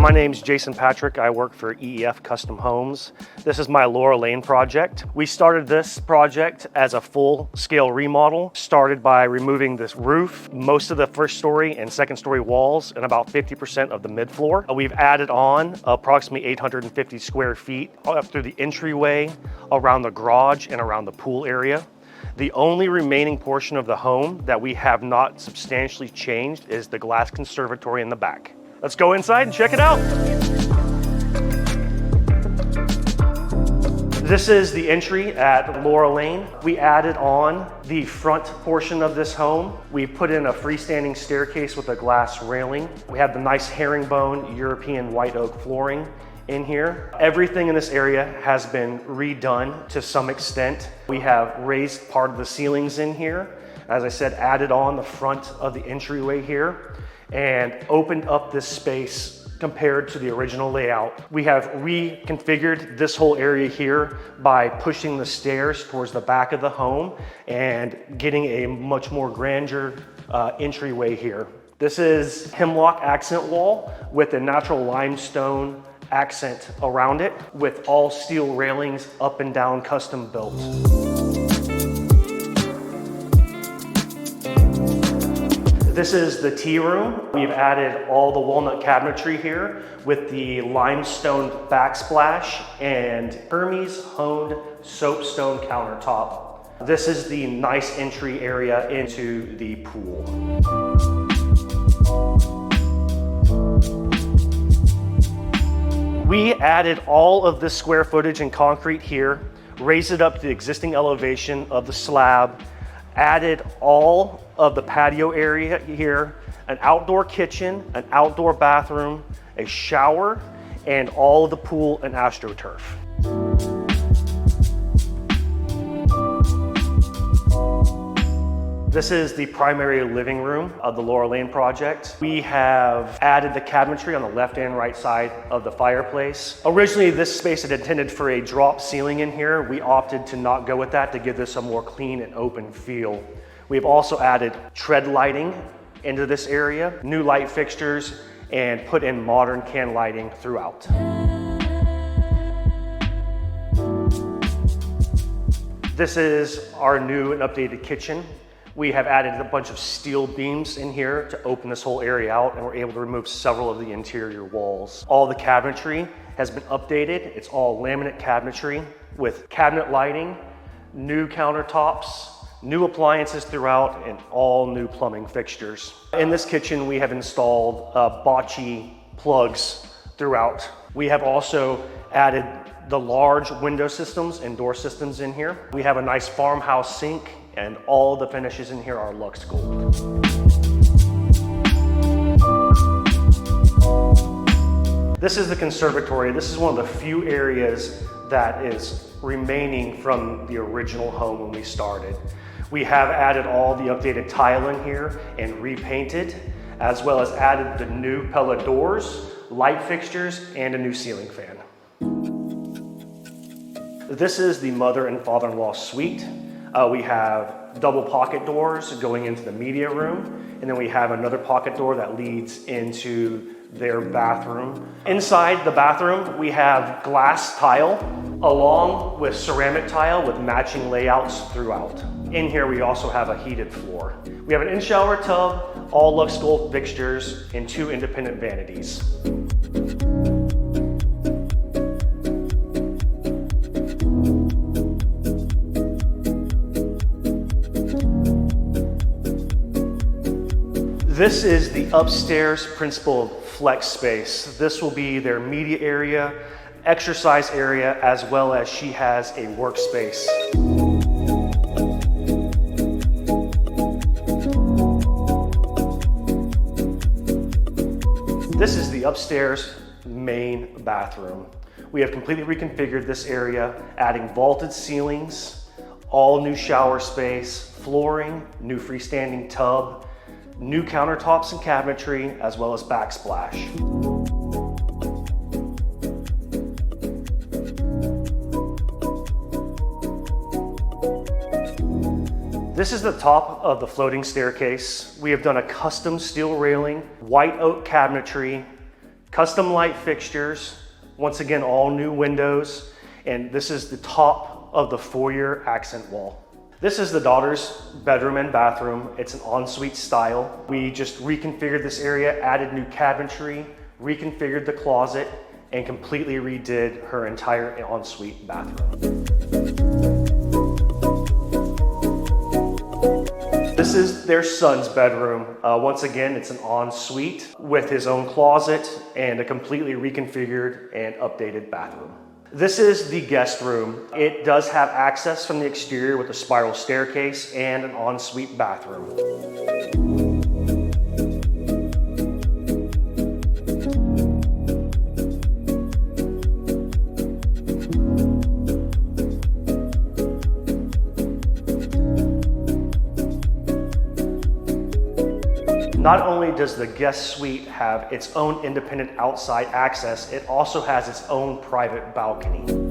My name's Jason Patrick. I work for EEF Custom Homes. This is my Laura Lane project. We started this project as a full-scale remodel. Started by removing this roof, most of the first story and second story walls, and about 50% of the mid-floor. We've added on approximately 850 square feet up through the entryway, around the garage, and around the pool area. The only remaining portion of the home that we have not substantially changed is the glass conservatory in the back. Let's go inside and check it out. This is the entry at Laura Lane. We added on the front portion of this home. We put in a freestanding staircase with a glass railing. We have the nice herringbone European white oak flooring in here. Everything in this area has been redone to some extent. We have raised part of the ceilings in here. As I said, added on the front of the entryway here and opened up this space compared to the original layout. We have reconfigured this whole area here by pushing the stairs towards the back of the home and getting a much more grandeur entryway here. This is hemlock accent wall with a natural limestone accent around it with all steel railings up and down custom built. This is the tea room. We've added all the walnut cabinetry here with the limestone backsplash and Hermes honed soapstone countertop. This is the nice entry area into the pool. We added all of this square footage in concrete here, raised it up to the existing elevation of the slab, added all of the patio area here, an outdoor kitchen, an outdoor bathroom, a shower, and all of the pool and AstroTurf. This is the primary living room of the Laura Lane project. We have added the cabinetry on the left and right side of the fireplace. Originally, this space had intended for a drop ceiling in here. We opted to not go with that to give this a more clean and open feel. We've also added tread lighting into this area, new light fixtures, and put in modern can lighting throughout. This is our new and updated kitchen. We have added a bunch of steel beams in here to open this whole area out, and we're able to remove several of the interior walls. All the cabinetry has been updated. It's all laminate cabinetry with cabinet lighting, new countertops, new appliances throughout, and all new plumbing fixtures. In this kitchen, we have installed bocce plugs throughout. We have also added the large window systems and door systems in here. We have a nice farmhouse sink, and all the finishes in here are Lux Gold. This is the conservatory. This is one of the few areas that is remaining from the original home when we started. We have added all the updated tile in here and repainted, as well as added the new Pella doors, light fixtures, and a new ceiling fan. This is the mother and father-in-law suite. We have double pocket doors going into the media room, and then we have another pocket door that leads into their bathroom. Inside the bathroom, we have glass tile along with ceramic tile with matching layouts throughout. In here, we also have a heated floor. We have an in-shower tub, all Lux Gold fixtures, and 2 independent vanities. This is the upstairs principal flex space. This will be their media area, exercise area, as well as she has a workspace. This is the upstairs main bathroom. We have completely reconfigured this area, adding vaulted ceilings, all new shower space, flooring, new freestanding tub, new countertops and cabinetry, as well as backsplash. This is the top of the floating staircase. We have done a custom steel railing, white oak cabinetry, Custom light fixtures, once again, all new windows, and this is the top of the foyer accent wall. This is the daughter's bedroom and bathroom. It's an ensuite style. We just reconfigured this area, added new cabinetry, reconfigured the closet, and completely redid her entire ensuite bathroom. This is their son's bedroom. Once again, it's an ensuite with his own closet and a completely reconfigured and updated bathroom. This is the guest room. It does have access from the exterior with a spiral staircase and an ensuite bathroom. Not only does the guest suite have its own independent outside access, it also has its own private balcony.